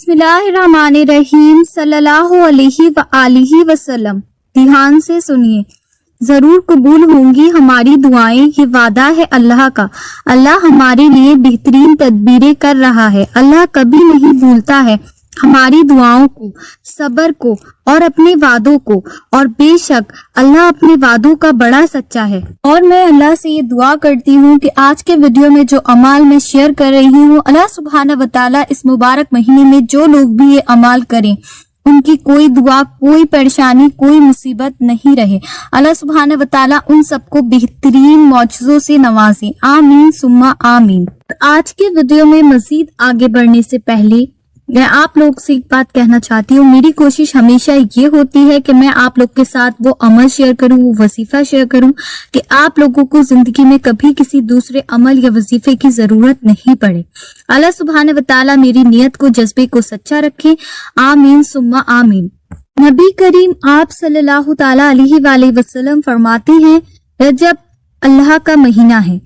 बिस्मिल्लाहिर्रहमानिर्रहीम सल्लल्लाहु अलैहि व आलिहि वसल्लम। ध्यान से सुनिए, जरूर कबूल होंगी हमारी दुआएं, ये वादा है अल्लाह का। अल्लाह हमारे लिए बेहतरीन तदबीरें कर रहा है। अल्लाह कभी नहीं भूलता है हमारी दुआओं को, सब्र को और अपने वादों को, और बेशक अल्लाह अपने वादों का बड़ा सच्चा है। और मैं अल्लाह से ये दुआ करती हूँ कि आज के वीडियो में जो अमाल मैं शेयर कर रही हूँ, अल्लाह सुब्हाना व तआला इस मुबारक महीने में जो लोग भी ये अमाल करें, उनकी कोई दुआ, कोई परेशानी, कोई मुसीबत नहीं रहे। अल्लाह सुब्हाना व तआला उन सबको बेहतरीन मौजज़ों से नवाजे। आमीन सुम्मा आमीन। आज के वीडियो में मजीद आगे बढ़ने से पहले मैं आप लोग से एक बात कहना चाहती हूँ। मेरी कोशिश हमेशा ये होती है कि मैं आप लोग के साथ वो अमल शेयर करूँ, वो वजीफा शेयर करूँ कि आप लोगों को जिंदगी में कभी किसी दूसरे अमल या वजीफे की जरूरत नहीं पड़े। अल्लाह सुब्हाना व तआला मेरी नियत को, जज्बे को सच्चा रखे। आमीन सुम्मा आमीन। नबी करीम आप सल्लल्लाहु तआला अलैहि वसल्लम फरमाते हैं, रजब अल्लाह का महीना है,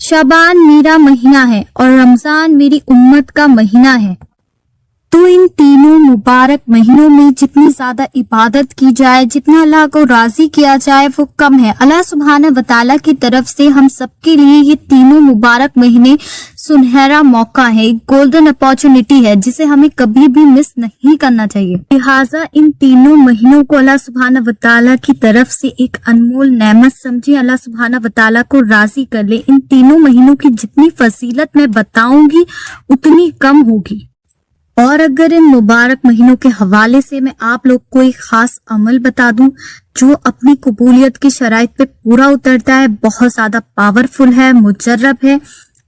शाबान मेरा महीना है और रमजान मेरी उम्मत का महीना है। तो इन तीनों मुबारक महीनों में जितनी ज्यादा इबादत की जाए, जितना अल्लाह को राजी किया जाए, वो कम है। अल्लाह सुब्हाना व तआला की तरफ से हम सबके लिए ये तीनों मुबारक महीने सुनहरा मौका है, एक गोल्डन अपॉर्चुनिटी है, जिसे हमें कभी भी मिस नहीं करना चाहिए। लिहाजा इन तीनों महीनों को अल्लाह सुब्हाना व तआला की तरफ से एक अनमोल नेमत समझे। अल्लाह सुब्हाना व तआला को राजी कर ले। इन तीनों महीनों की जितनी फजीलत मैं बताऊंगी उतनी कम होगी। और अगर इन मुबारक महीनों के हवाले से मैं आप लोग को एक खास अमल बता दूं जो अपनी कबूलियत की शराइत पे पूरा उतरता है, बहुत ज्यादा पावरफुल है, मुजर्रब है,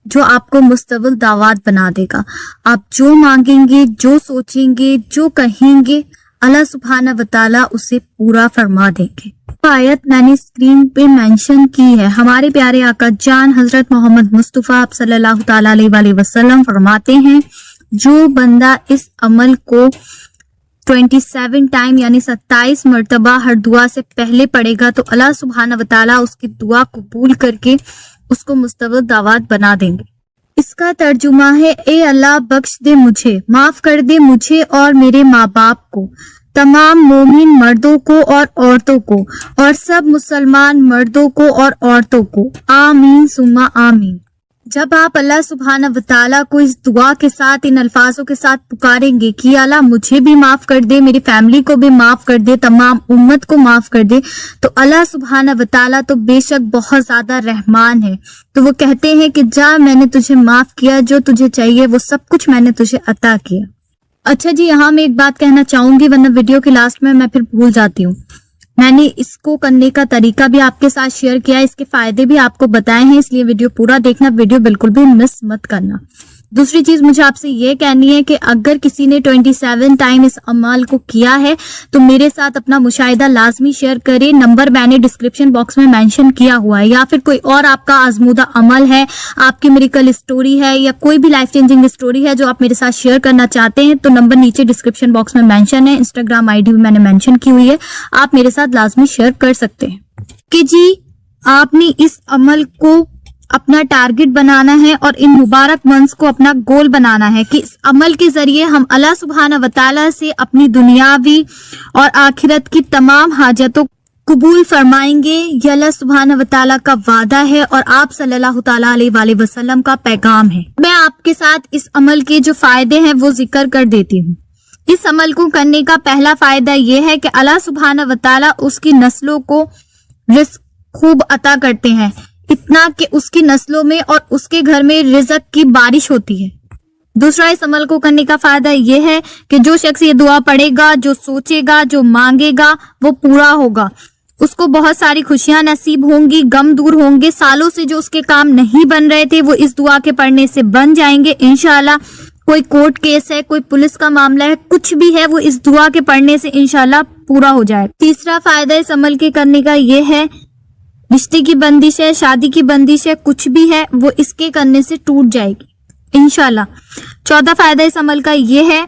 जो आपको मुस्तविल दावत बना देगा। आप जो मांगेंगे, जो सोचेंगे, जो कहेंगे, अल्लाह सुब्हाना व तआला उसे पूरा फरमा देंगे। आयत मैंने स्क्रीन पे मेंशन की है। हमारे प्यारे आका जान हजरत मोहम्मद मुस्तफा आप सल्लल्लाहु तआला अलैहि वसल्लम फरमाते हैं, जो बंदा इस अमल को 27 टाइम यानी 27 मर्तबा हर दुआ से पहले पढ़ेगा तो अल्लाह सुब्हाना व तआला उसकी दुआ कबूल करके उसको मुस्तविल दावत बना देंगे। इसका तर्जुमा है, ए अल्लाह बख्श दे मुझे, माफ कर दे मुझे और मेरे माँ बाप को, तमाम मोमिन मर्दों को और औरतों को, और सब मुसलमान मर्दों को और औरतों को। आमीन सुम्मा आमीन। जब आप अल्लाह सुब्हाना व तआला को इस दुआ के साथ, इन अल्फाजों के साथ पुकारेंगे कि अल्लाह मुझे भी माफ कर दे, मेरी फैमिली को भी माफ कर दे, तमाम उम्मत को माफ कर दे, तो अल्लाह सुब्हाना व तआला तो बेशक बहुत ज्यादा रहमान है। तो वो कहते हैं कि जा, मैंने तुझे माफ किया, जो तुझे चाहिए वो सब कुछ मैंने तुझे अता किया। अच्छा जी, यहाँ मैं एक बात कहना चाहूंगी वरना वीडियो के लास्ट में मैं फिर भूल जाती हूँ। मैंने इसको करने का तरीका भी आपके साथ शेयर किया है, इसके फायदे भी आपको बताए हैं, इसलिए वीडियो पूरा देखना, वीडियो बिल्कुल भी मिस मत करना। दूसरी चीज मुझे आपसे ये कहनी है कि अगर किसी ने 27 टाइम इस अमल को किया है तो मेरे साथ अपना मुशाहिदा लाजमी शेयर करे। नंबर मैंने डिस्क्रिप्शन बॉक्स में मेंशन किया हुआ है। या फिर कोई और आपका आजमूदा अमल है, आपकी मिरेकल स्टोरी है, या कोई भी लाइफ चेंजिंग स्टोरी है जो आप मेरे साथ शेयर करना चाहते हैं, तो नंबर नीचे डिस्क्रिप्शन बॉक्स में मेंशन है। इंस्टाग्राम आईडी भी मैंने मेंशन की हुई है, आप मेरे साथ लाजमी शेयर कर सकते हैं। कि जी, आपने इस अमल को अपना टारगेट बनाना है और इन मुबारक मंथ्स को अपना गोल बनाना है कि इस अमल के जरिए हम अल्लाह सुब्हाना व तआला से अपनी दुनियावी और आखिरत की तमाम हाजतों कबूल फरमाएंगे। ये अल्लाह सुब्हाना व तआला का वादा है और आप सल्लल्लाहु तआला अलैहि वसल्लम का पैगाम है। मैं आपके साथ इस अमल के जो फायदे हैं वो जिक्र कर देती हूँ। इस अमल को करने का पहला फायदा ये है कि अल्लाह सुब्हाना व तआला उसकी नस्लों को रिस्क खूब अता करते हैं, इतना कि उसकी नस्लों में और उसके घर में रिज़्क की बारिश होती है। दूसरा, इस अमल को करने का फायदा ये है कि जो शख्स ये दुआ पढ़ेगा, जो सोचेगा, जो मांगेगा, वो पूरा होगा। उसको बहुत सारी खुशियां नसीब होंगी, गम दूर होंगे, सालों से जो उसके काम नहीं बन रहे थे वो इस दुआ के पढ़ने से बन जाएंगे इंशाअल्लाह। कोई कोर्ट केस है, कोई पुलिस का मामला है, कुछ भी है, वो इस दुआ के पढ़ने से इंशाअल्लाह पूरा हो जाए। तीसरा फायदा इस अमल के करने का ये है, रिश्ते की बंदिश है, शादी की बंदिश है, कुछ भी है, वो इसके करने से टूट जाएगी इंशाल्लाह। चौथा फायदा इस अमल का ये है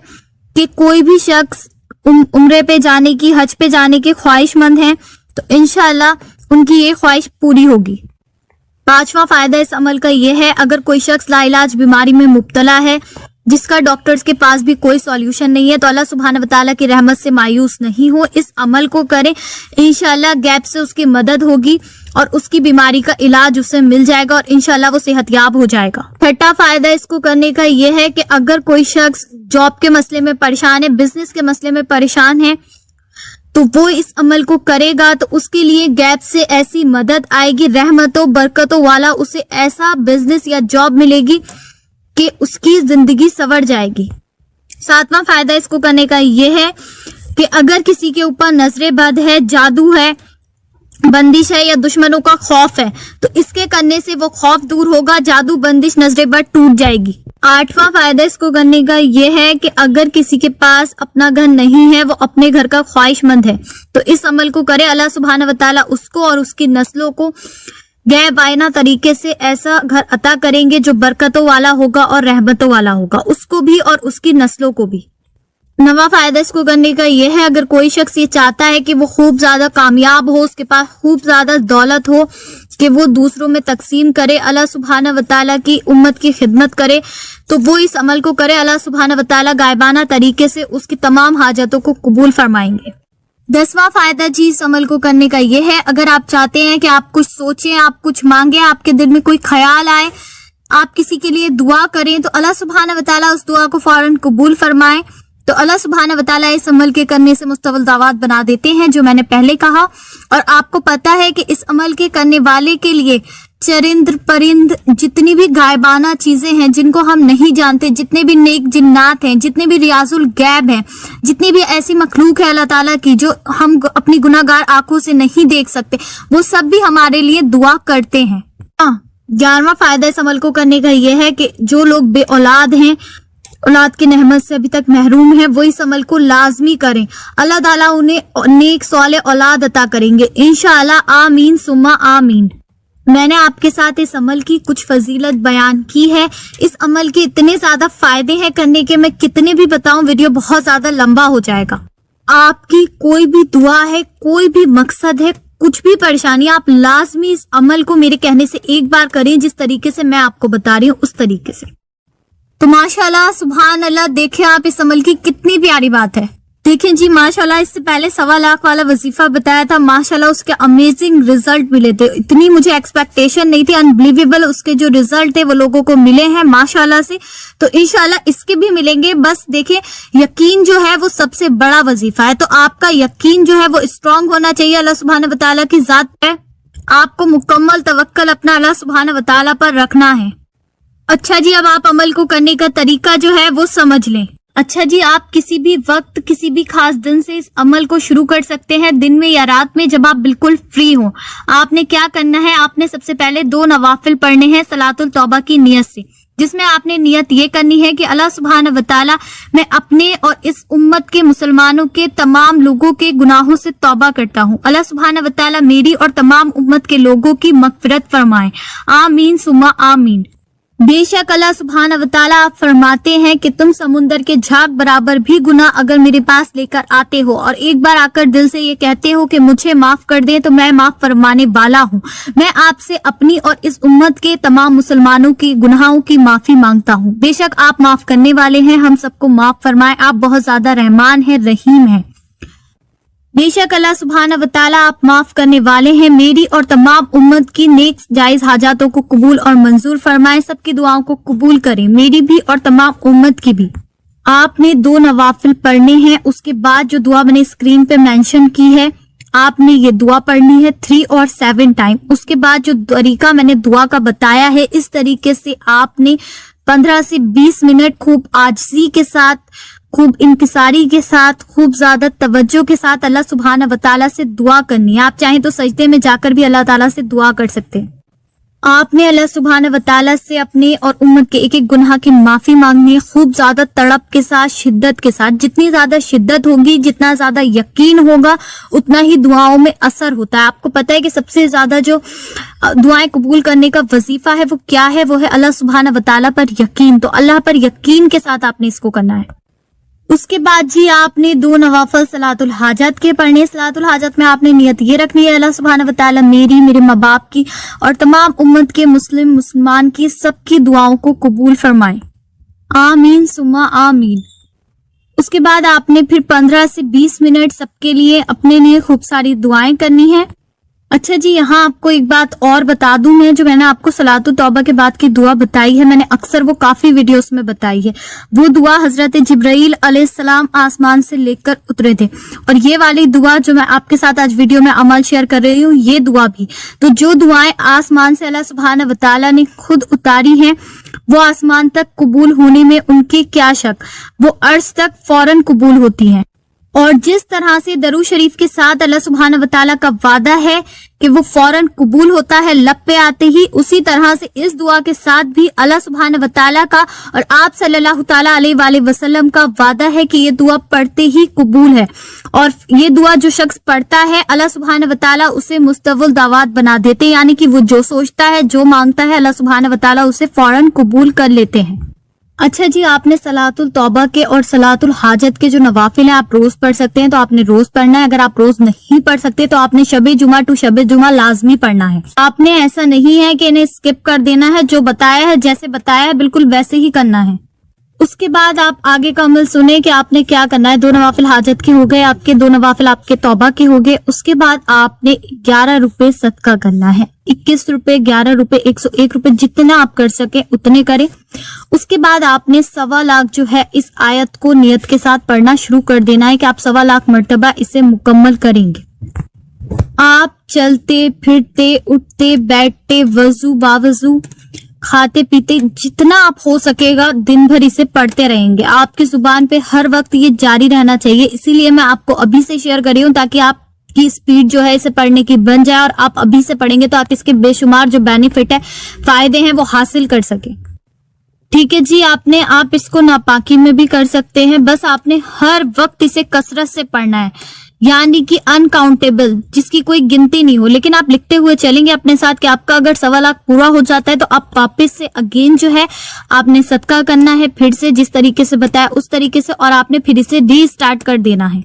कि कोई भी शख्स उम्रे पे जाने की, हज पे जाने के ख्वाहिशमंद हैं तो इंशाल्लाह उनकी ये ख्वाहिश पूरी होगी। पांचवा फायदा इस अमल का ये है, अगर कोई शख्स लाइलाज बीमारी में मुब्तला है, جس کا ڈاکٹرز کے پاس بھی کوئی سولیوشن نہیں ہے، تو اللہ سبحانہ وتعالیٰ کی رحمت سے مایوس نہیں ہو، اس عمل کو کریں، انشاءاللہ گیپ سے اس کی مدد ہوگی اور اس کی بیماری کا علاج اسے مل جائے گا اور انشاءاللہ وہ صحت یاب ہو جائے گا۔ چھٹا فائدہ اس کو کرنے کا یہ ہے کہ اگر کوئی شخص جاب کے مسئلے میں پریشان ہے، بزنس کے مسئلے میں پریشان ہے، تو وہ اس عمل کو کرے گا تو اس کے لیے گیپ سے ایسی مدد آئے گی، رحمتوں برکتوں والا اسے ایسا بزنس یا جاب ملے گی کہ اس کی زندگی سنور جائے گی۔ ساتواں فائدہ اس کو کرنے کا یہ ہے کہ اگر کسی کے اوپر نظر بد ہے، جادو ہے، بندش ہے یا دشمنوں کا خوف ہے، تو اس کے کرنے سے وہ خوف دور ہوگا، جادو بندش نظر بد ٹوٹ جائے گی۔ آٹھواں فائدہ اس کو کرنے کا یہ ہے کہ اگر کسی کے پاس اپنا گھر نہیں ہے، وہ اپنے گھر کا خواہش مند ہے، تو اس عمل کو کرے، اللہ سبحانہ وتعالیٰ اس کو اور اس کی نسلوں کو غیب آئینہ طریقے سے ایسا گھر عطا کریں گے جو برکتوں والا ہوگا اور رحمتوں والا ہوگا، اس کو بھی اور اس کی نسلوں کو بھی۔ نواں فائدہ اس کو کرنے کا یہ ہے، اگر کوئی شخص یہ چاہتا ہے کہ وہ خوب زیادہ کامیاب ہو، اس کے پاس خوب زیادہ دولت ہو کہ وہ دوسروں میں تقسیم کرے، اللہ سبحانہ وتعالیٰ کی امت کی خدمت کرے، تو وہ اس عمل کو کرے، اللہ سبحانہ وتعالیٰ غائبانہ طریقے سے اس کی تمام حاجتوں کو قبول فرمائیں گے۔ 10واں فائدہ جی اس عمل کو کرنے کا یہ ہے، اگر آپ چاہتے ہیں کہ آپ کچھ سوچیں، آپ کچھ مانگیں، آپ کے دل میں کوئی خیال آئے، آپ کسی کے لیے دعا کریں، تو اللہ سبحانہ وتعالیٰ اس دعا کو فوراً قبول فرمائے، تو اللہ سبحانہ وتعالیٰ اس عمل کے کرنے سے مستقبل دعوات بنا دیتے ہیں، جو میں نے پہلے کہا۔ اور آپ کو پتا ہے کہ اس عمل کے کرنے والے کے لیے چرند پرند جتنی بھی غائبانہ چیزیں ہیں جن کو ہم نہیں جانتے، جتنے بھی نیک جنات ہیں، جتنے بھی ریاض الغیب ہیں، جتنی بھی ایسی مخلوق ہے اللہ تعالیٰ کی جو ہم اپنی گناہ گار آنکھوں سے نہیں دیکھ سکتے، وہ سب بھی ہمارے لیے دعا کرتے ہیں۔ 11واں فائدہ اس عمل کو کرنے کا یہ ہے کہ جو لوگ بے اولاد ہیں، اولاد کی نعمت سے ابھی تک محروم ہیں، وہ اس عمل کو لازمی کریں، اللہ تعالیٰ انہیں نیک صالح اولاد عطا کریں گے انشاءاللہ، آمین ثم آمین۔ میں نے آپ کے ساتھ اس عمل کی کچھ فضیلت بیان کی ہے، اس عمل کے اتنے زیادہ فائدے ہیں کرنے کے، میں کتنے بھی بتاؤں ویڈیو بہت زیادہ لمبا ہو جائے گا۔ آپ کی کوئی بھی دعا ہے، کوئی بھی مقصد ہے، کچھ بھی پریشانی، آپ لازمی اس عمل کو میرے کہنے سے ایک بار کریں، جس طریقے سے میں آپ کو بتا رہی ہوں اس طریقے سے۔ تو ماشاءاللہ سبحان اللہ، دیکھیں آپ اس عمل کی کتنی پیاری بات ہے۔ دیکھیں جی ماشاءاللہ، اس سے پہلے 1.25 لاکھ والا وظیفہ بتایا تھا، ماشاءاللہ اس کے امیزنگ ریزلٹ ملے تھے، اتنی مجھے ایکسپیکٹیشن نہیں تھی، انبلیویبل اس کے جو ریزلٹ تھے وہ لوگوں کو ملے ہیں ماشاءاللہ سے، تو انشاءاللہ اس کے بھی ملیں گے۔ بس دیکھیں یقین جو ہے وہ سب سے بڑا وظیفہ ہے، تو آپ کا یقین جو ہے وہ اسٹرانگ ہونا چاہیے اللہ سبحانہ وتعالیٰ کی ذات پہ، آپ کو مکمل توکل اپنا اللہ سبحانہ وتعالیٰ پر رکھنا ہے۔ اچھا جی، اب آپ عمل کو کرنے کا طریقہ جو ہے وہ سمجھ لیں۔ اچھا جی، آپ کسی بھی وقت کسی بھی خاص دن سے اس عمل کو شروع کر سکتے ہیں، دن میں یا رات میں جب آپ بالکل فری ہوں۔ آپ نے کیا کرنا ہے، آپ نے سب سے پہلے 2 نوافل پڑھنے ہیں صلاۃ التوبہ کی نیت سے، جس میں آپ نے نیت یہ کرنی ہے کہ اللہ سبحانہ وتعالیٰ، میں اپنے اور اس امت کے مسلمانوں کے تمام لوگوں کے گناہوں سے توبہ کرتا ہوں، اللہ سبحانہ وتعالیٰ میری اور تمام امت کے لوگوں کی مغفرت فرمائیں، آمین ثم آمین۔ بے شک اللہ سبحانہ وتعالیٰ آپ فرماتے ہیں کہ تم سمندر کے جھاگ برابر بھی گناہ اگر میرے پاس لے کر آتے ہو اور ایک بار آ کر دل سے یہ کہتے ہو کہ مجھے معاف کر دیں، تو میں معاف فرمانے والا ہوں۔ میں آپ سے اپنی اور اس امت کے تمام مسلمانوں کی گناہوں کی معافی مانگتا ہوں، بے شک آپ معاف کرنے والے ہیں، ہم سب کو معاف فرمائیں، آپ بہت زیادہ رحمان ہیں، رحیم ہیں۔ بے شک اللہ سبحانہ وتعالیٰ آپ معاف کرنے والے ہیں، میری اور تمام امت کی نیک جائز حاجاتوں کو قبول اور منظور فرمائیں، سب کی دعاؤں کو قبول کریں، میری بھی اور تمام امت کی بھی۔ آپ نے 2 نوافل پڑھنے ہیں، اس کے بعد جو دعا میں نے اسکرین پہ مینشن کی ہے، آپ نے یہ دعا پڑھنی ہے 3 اور 7 ٹائم۔ اس کے بعد جو طریقہ میں نے دعا کا بتایا ہے، اس طریقے سے آپ نے 15 سے 20 منٹ خوب عاجزی کے ساتھ، خوب انکساری کے ساتھ، خوب زیادہ توجہ کے ساتھ اللہ سبحانہ وتعالیٰ سے دعا کرنی ہے۔ آپ چاہیں تو سجدے میں جا کر بھی اللہ تعالیٰ سے دعا کر سکتے ہیں۔ آپ نے اللہ سبحانہ وتعالیٰ سے اپنے اور امت کے ایک ایک گناہ کی معافی مانگنی ہے، خوب زیادہ تڑپ کے ساتھ، شدت کے ساتھ۔ جتنی زیادہ شدت ہوگی، جتنا زیادہ یقین ہوگا، اتنا ہی دعاؤں میں اثر ہوتا ہے۔ آپ کو پتہ ہے کہ سب سے زیادہ جو دعائیں قبول کرنے کا وظیفہ ہے وہ کیا ہے، وہ ہے اللہ سبحانہ وتعالیٰ پر یقین۔ تو اللہ پر یقین کے ساتھ آپ نے اس کو کرنا ہے۔ اس کے بعد جی آپ نے 2 نوافل صلاۃ الحاجت کے پڑھنے۔ صلاۃ الحاجت میں آپ نے نیت یہ رکھنی ہے، اللہ سبحانہ وتعالیٰ میری، میرے ماں باپ کی اور تمام امت کے مسلمان کی سب کی دعاؤں کو قبول فرمائیں۔ आमीन सुम्मा आमीन। उसके बाद आपने फिर 15 से 20 मिनट सबके लिए अपने लिए खूब सारी दुआएं करनी है। अच्छा जी, यहाँ आपको एक बात और बता दूं, मैं जो मैंने आपको सलातुल तौबा के बाद की दुआ बताई है, मैंने अक्सर वो काफी वीडियोस में बताई है। वो दुआ हजरत जिब्राइल अलैहिस्सलाम आसमान से लेकर उतरे थे, और ये वाली दुआ जो मैं आपके साथ आज वीडियो में अमल शेयर कर रही हूँ, ये दुआ भी। तो जो दुआएं आसमान से अल्लाह सुब्हान व तआला ने खुद उतारी हैं, वो आसमान तक कबूल होने में उनकी क्या शक, वो अर्श तक फौरन कबूल होती हैं। और जिस तरह से दरूद शरीफ के साथ अल्लाह सुब्हान व तआला का वादा है कि वो फौरन कबूल होता है लब पे आते ही, उसी तरह से इस दुआ के साथ भी अल्लाह सुब्हान व तआला का और आप सल्लल्लाहु तआला अलैहि वसल्लम का वादा है कि ये दुआ पढ़ते ही कबूल है। और ये दुआ जो शख्स पढ़ता है, अल्लाह सुब्हान व तआला उसे मुस्तवल दावत बना देते हैं, यानी कि वो जो सोचता है, जो मांगता है, अल्लाह सुब्हान व तआला उसे फौरन कबूल कर लेते हैं। अच्छा जी, आपने सलातुल तौबा के और सलातुल हाजत के जो नवाफिल हैं आप रोज पढ़ सकते हैं, तो आपने रोज पढ़ना है। अगर आप रोज नहीं पढ़ सकते तो आपने शबे जुमा टू शबे जुमा लाजमी पढ़ना है। आपने ऐसा नहीं है कि इन्हें स्किप कर देना है, जो बताया है, जैसे बताया है बिल्कुल वैसे ही करना है। उसके बाद आप आगे का अमल सुने कि आपने क्या करना है। 2 नवाफिल हाजत के हो गए आपके, 2 नवाफिल आपके तौबा के हो गए। उसके बाद आपने 11 रुपए सदका करना है। 21 रुपए, 11 रुपए, 101 रुपए, जितना आप कर सके उतने करें। उसके बाद आपने 1.25 लाख जो है इस आयत को नियत के साथ पढ़ना शुरू कर देना है कि आप 1.25 लाख मर्तबा इसे मुकम्मल करेंगे। आप चलते फिरते, उठते बैठते, वजू बावजू, खाते पीते, जितना आप हो सकेगा दिन भर इसे पढ़ते रहेंगे। आपकी जुबान पे हर वक्त ये जारी रहना चाहिए, इसीलिए मैं आपको अभी से शेयर कर रही हूँ ताकि आपकी स्पीड जो है इसे पढ़ने की बन जाए, और आप अभी से पढ़ेंगे तो आप इसके बेशुमार जो बेनिफिट है, फायदे हैं, वो हासिल कर सके। ठीक है जी, आप इसको नापाकी में भी कर सकते हैं, बस आपने हर वक्त इसे कसरत से पढ़ना है, यानी कि अनकाउंटेबल, जिसकी कोई गिनती नहीं हो। लेकिन आप लिखते हुए चलेंगे अपने साथ कि आपका अगर 1.25 लाख पूरा हो जाता है तो आप वापस से अगेन जो है आपने सदका करना है, फिर से जिस तरीके से बताया उस तरीके से, और आपने फिर इसे रीस्टार्ट कर देना है।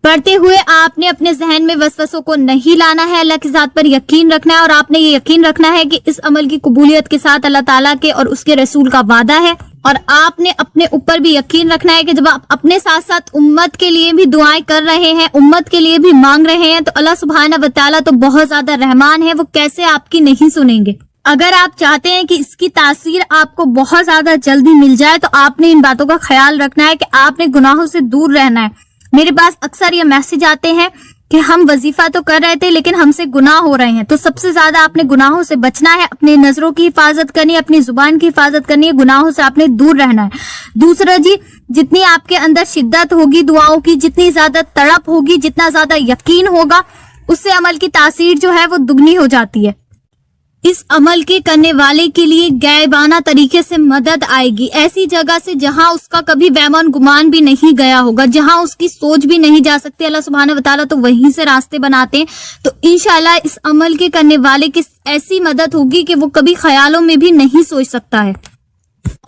पढ़ते हुए आपने अपने जहन में वसवसों को नहीं लाना है, अल्लाह की जात पर यकीन रखना है, और आपने ये यकीन रखना है कि इस अमल की कबूलियत के साथ अल्लाह ताला के और उसके रसूल का वादा है। और आपने अपने ऊपर भी यकीन रखना है कि जब आप अपने साथ साथ उम्मत के लिए भी दुआएं कर रहे हैं, उम्मत के लिए भी मांग रहे हैं, तो अल्लाह सुब्हाना व तआला तो बहुत ज्यादा रहमान है, वो कैसे आपकी नहीं सुनेंगे। अगर आप चाहते हैं कि इसकी तासीर आपको बहुत ज्यादा जल्दी मिल जाए, तो आपने इन बातों का ख्याल रखना है कि आपने गुनाहों से दूर रहना है। मेरे पास अक्सर ये मैसेज आते हैं कि हम वजीफा तो कर रहे थे लेकिन हमसे गुनाह हो रहे हैं, तो सबसे ज्यादा आपने गुनाहों से बचना है, अपनी नजरों की हिफाजत करनी है, अपनी जुबान की हिफाजत करनी है, गुनाहों से आपने दूर रहना है। दूसरा जी, जितनी आपके अंदर शिद्दत होगी दुआओं की, जितनी ज्यादा तड़प होगी, जितना ज्यादा यकीन होगा, उससे अमल की तासीर जो है वो दुगनी हो जाती है। इस अमल के करने वाले के लिए गैबाना तरीके से मदद आएगी, ऐसी जगह से जहां उसका कभी वहमन गुमान भी नहीं गया होगा, जहां उसकी सोच भी नहीं जा सकती। अल्लाह सुब्हानहू व तआला तो वहीं से रास्ते बनाते हैं। तो इंशाल्लाह इस अमल के करने वाले की ऐसी मदद होगी कि वो कभी ख्यालों में भी नहीं सोच सकता है।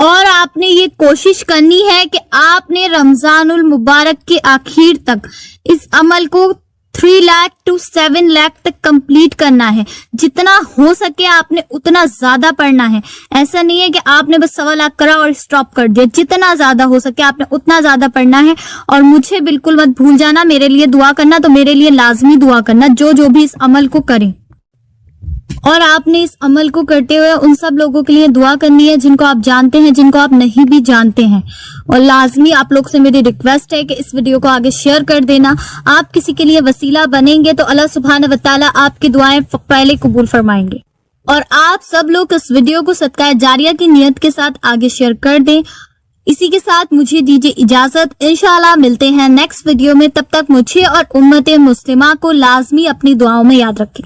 और आपने ये कोशिश करनी है कि आपने रमजानुल मुबारक के आखिर तक इस अमल को 3 लाख to 7 लाख तक कंप्लीट करना है। जितना हो सके आपने उतना ज्यादा पढ़ना है। ऐसा नहीं है कि आपने बस 1.25 लाख करा और स्टॉप कर दिया, जितना ज्यादा हो सके आपने उतना ज्यादा पढ़ना है। और मुझे बिल्कुल मत भूल जाना मेरे लिए दुआ करना, तो मेरे लिए लाजमी दुआ करना जो भी इस अमल को करें। और आपने इस अमल को करते हुए उन सब लोगों के लिए दुआ करनी है जिनको आप जानते हैं, जिनको आप नहीं भी जानते हैं। और लाजमी आप लोग से मेरी रिक्वेस्ट है कि इस वीडियो को आगे शेयर कर देना। आप किसी के लिए वसीला बनेंगे तो अल्लाह सुब्हानहू व तआला आपकी दुआएं पहले कबूल फरमाएंगे। और आप सब लोग इस वीडियो को सदका जारिया की नियत के साथ आगे शेयर कर दें। इसी के साथ मुझे दीजिए इजाजत, इंशाल्लाह मिलते हैं नेक्स्ट वीडियो में। तब तक मुझे और उम्मत मुस्लिमा को लाजमी अपनी दुआओं में याद रखें।